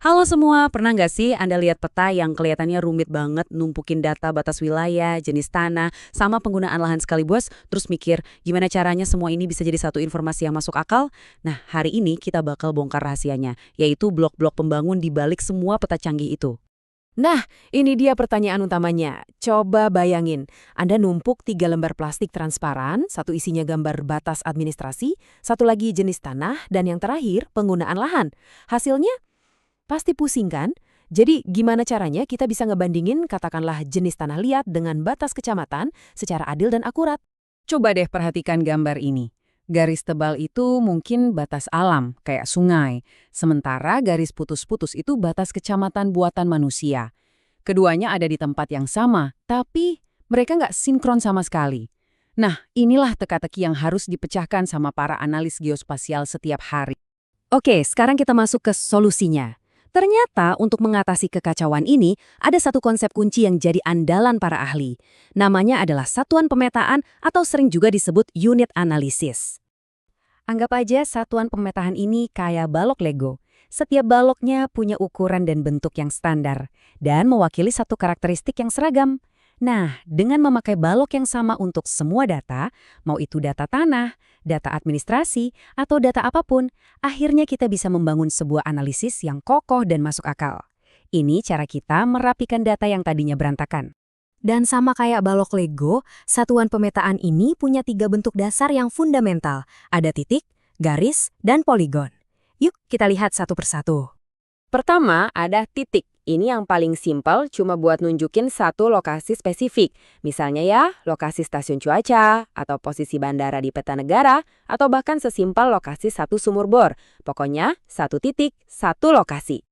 Halo semua, pernah nggak sih Anda lihat peta yang kelihatannya rumit banget, numpukin data batas wilayah, jenis tanah, sama penggunaan lahan sekaligus, terus mikir gimana caranya semua ini bisa jadi satu informasi yang masuk akal? Nah, hari ini kita bakal bongkar rahasianya, yaitu blok-blok pembangun di balik semua peta canggih itu. Nah, ini dia pertanyaan utamanya. Coba bayangin, Anda numpuk 3 lembar plastik transparan, satu isinya gambar batas administrasi, satu lagi jenis tanah, dan yang terakhir penggunaan lahan. Hasilnya pasti pusing kan? Jadi gimana caranya kita bisa ngebandingin katakanlah jenis tanah liat dengan batas kecamatan secara adil dan akurat? Coba deh perhatikan gambar ini. Garis tebal itu mungkin batas alam, kayak sungai. Sementara garis putus-putus itu batas kecamatan buatan manusia. Keduanya ada di tempat yang sama, tapi mereka nggak sinkron sama sekali. Nah, inilah teka-teki yang harus dipecahkan sama para analis geospasial setiap hari. Oke, sekarang kita masuk ke solusinya. Ternyata untuk mengatasi kekacauan ini, ada satu konsep kunci yang jadi andalan para ahli. Namanya adalah satuan pemetaan atau sering juga disebut unit analisis. Anggap aja satuan pemetaan ini kayak balok Lego. Setiap baloknya punya ukuran dan bentuk yang standar, dan mewakili satu karakteristik yang seragam. Nah, dengan memakai balok yang sama untuk semua data, mau itu data tanah, data administrasi, atau data apapun, akhirnya kita bisa membangun sebuah analisis yang kokoh dan masuk akal. Ini cara kita merapikan data yang tadinya berantakan. Dan sama kayak balok Lego, satuan pemetaan ini punya 3 bentuk dasar yang fundamental. Ada titik, garis, dan poligon. Yuk kita lihat satu persatu. Pertama, ada titik. Ini yang paling simpel, cuma buat nunjukin satu lokasi spesifik. Misalnya ya, lokasi stasiun cuaca, atau posisi bandara di peta negara, atau bahkan sesimpel lokasi satu sumur bor. Pokoknya, satu titik, satu lokasi.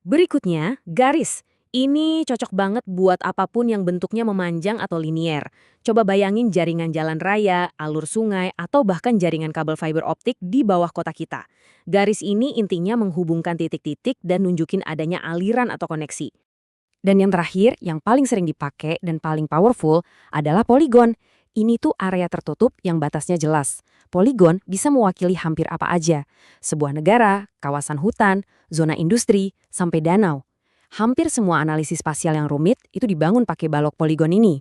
Berikutnya, garis. Ini cocok banget buat apapun yang bentuknya memanjang atau linier. Coba bayangin jaringan jalan raya, alur sungai, atau bahkan jaringan kabel fiber optik di bawah kota kita. Garis ini intinya menghubungkan titik-titik dan nunjukin adanya aliran atau koneksi. Dan yang terakhir, yang paling sering dipakai dan paling powerful adalah poligon. Ini tuh area tertutup yang batasnya jelas. Poligon bisa mewakili hampir apa aja. Sebuah negara, kawasan hutan, zona industri, sampai danau. Hampir semua analisis spasial yang rumit itu dibangun pakai balok poligon ini.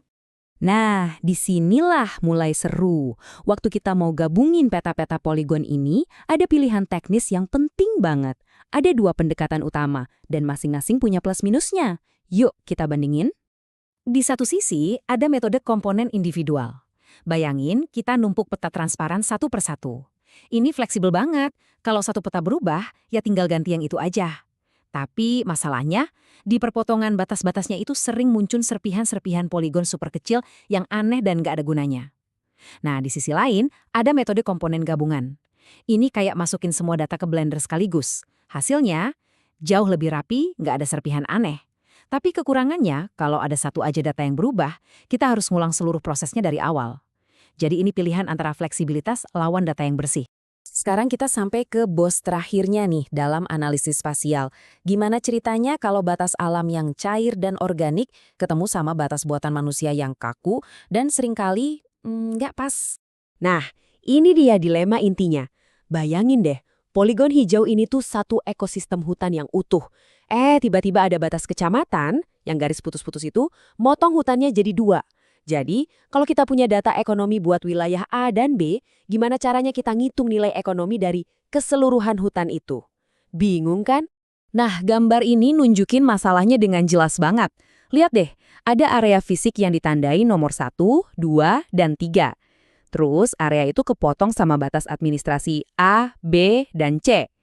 Nah, disinilah mulai seru. Waktu kita mau gabungin peta-peta poligon ini, ada pilihan teknis yang penting banget. Ada 2 pendekatan utama, dan masing-masing punya plus minusnya. Yuk kita bandingin. Di satu sisi, ada metode komponen individual. Bayangin kita numpuk peta transparan satu persatu. Ini fleksibel banget. Kalau satu peta berubah, ya tinggal ganti yang itu aja. Tapi masalahnya, di perpotongan batas-batasnya itu sering muncul serpihan-serpihan poligon super kecil yang aneh dan nggak ada gunanya. Nah, di sisi lain, ada metode komponen gabungan. Ini kayak masukin semua data ke Blender sekaligus. Hasilnya, jauh lebih rapi, nggak ada serpihan aneh. Tapi kekurangannya, kalau ada satu aja data yang berubah, kita harus ngulang seluruh prosesnya dari awal. Jadi ini pilihan antara fleksibilitas lawan data yang bersih. Sekarang kita sampai ke bos terakhirnya nih dalam analisis spasial. Gimana ceritanya kalau batas alam yang cair dan organik ketemu sama batas buatan manusia yang kaku dan seringkali nggak pas? Nah, ini dia dilema intinya. Bayangin deh, poligon hijau ini tuh satu ekosistem hutan yang utuh. Tiba-tiba ada batas kecamatan, yang garis putus-putus itu, motong hutannya jadi 2. Jadi, kalau kita punya data ekonomi buat wilayah A dan B, gimana caranya kita ngitung nilai ekonomi dari keseluruhan hutan itu? Bingung kan? Nah, gambar ini nunjukin masalahnya dengan jelas banget. Lihat deh, ada area fisik yang ditandai nomor 1, 2, dan 3. Terus, area itu kepotong sama batas administrasi A, B, dan C.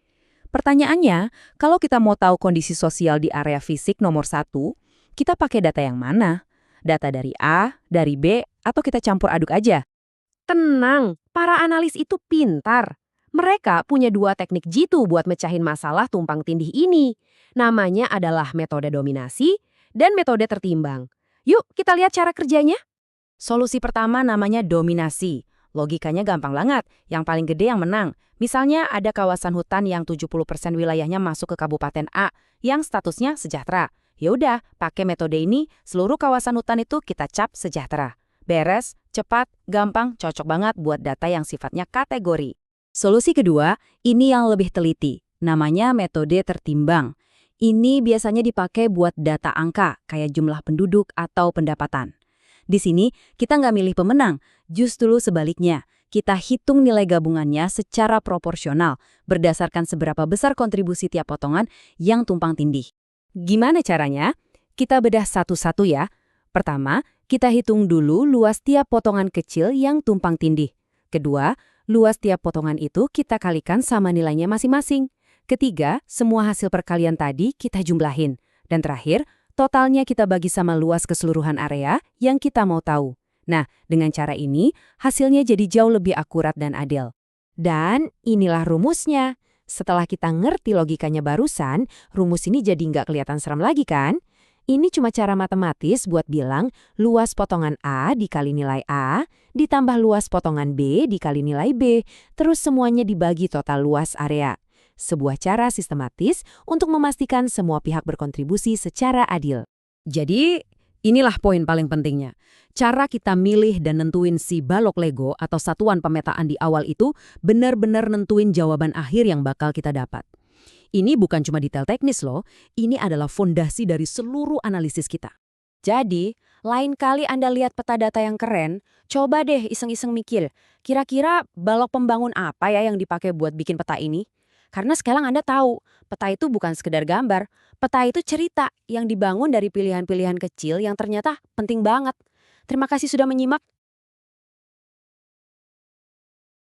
Pertanyaannya, kalau kita mau tahu kondisi sosial di area fisik nomor 1, kita pakai data yang mana? Data dari A, dari B, atau kita campur aduk aja? Tenang, para analis itu pintar. Mereka punya 2 teknik jitu buat mecahin masalah tumpang tindih ini. Namanya adalah metode dominasi dan metode tertimbang. Yuk kita lihat cara kerjanya. Solusi pertama namanya dominasi. Logikanya gampang banget, yang paling gede yang menang. Misalnya ada kawasan hutan yang 70% wilayahnya masuk ke Kabupaten A, yang statusnya sejahtera. Ya udah, pakai metode ini, seluruh kawasan hutan itu kita cap sejahtera. Beres, cepat, gampang, cocok banget buat data yang sifatnya kategori. Solusi kedua, ini yang lebih teliti. Namanya metode tertimbang. Ini biasanya dipakai buat data angka, kayak jumlah penduduk atau pendapatan. Di sini, kita nggak milih pemenang, justru sebaliknya. Kita hitung nilai gabungannya secara proporsional, berdasarkan seberapa besar kontribusi tiap potongan yang tumpang tindih. Gimana caranya? Kita bedah satu-satu ya. Pertama, kita hitung dulu luas tiap potongan kecil yang tumpang tindih. Kedua, luas tiap potongan itu kita kalikan sama nilainya masing-masing. Ketiga, semua hasil perkalian tadi kita jumlahin. Dan terakhir, totalnya kita bagi sama luas keseluruhan area yang kita mau tahu. Nah, dengan cara ini, hasilnya jadi jauh lebih akurat dan adil. Dan inilah rumusnya. Setelah kita ngerti logikanya barusan, rumus ini jadi nggak kelihatan seram lagi kan? Ini cuma cara matematis buat bilang luas potongan A dikali nilai A, ditambah luas potongan B dikali nilai B, terus semuanya dibagi total luas area. Sebuah cara sistematis untuk memastikan semua pihak berkontribusi secara adil. Jadi, inilah poin paling pentingnya. Cara kita milih dan nentuin si balok Lego atau satuan pemetaan di awal itu benar-benar nentuin jawaban akhir yang bakal kita dapat. Ini bukan cuma detail teknis loh, ini adalah fondasi dari seluruh analisis kita. Jadi, lain kali Anda lihat peta data yang keren, coba deh iseng-iseng mikir, kira-kira balok pembangun apa ya yang dipakai buat bikin peta ini? Karena sekarang Anda tahu, peta itu bukan sekedar gambar, peta itu cerita yang dibangun dari pilihan-pilihan kecil yang ternyata penting banget. Terima kasih sudah menyimak.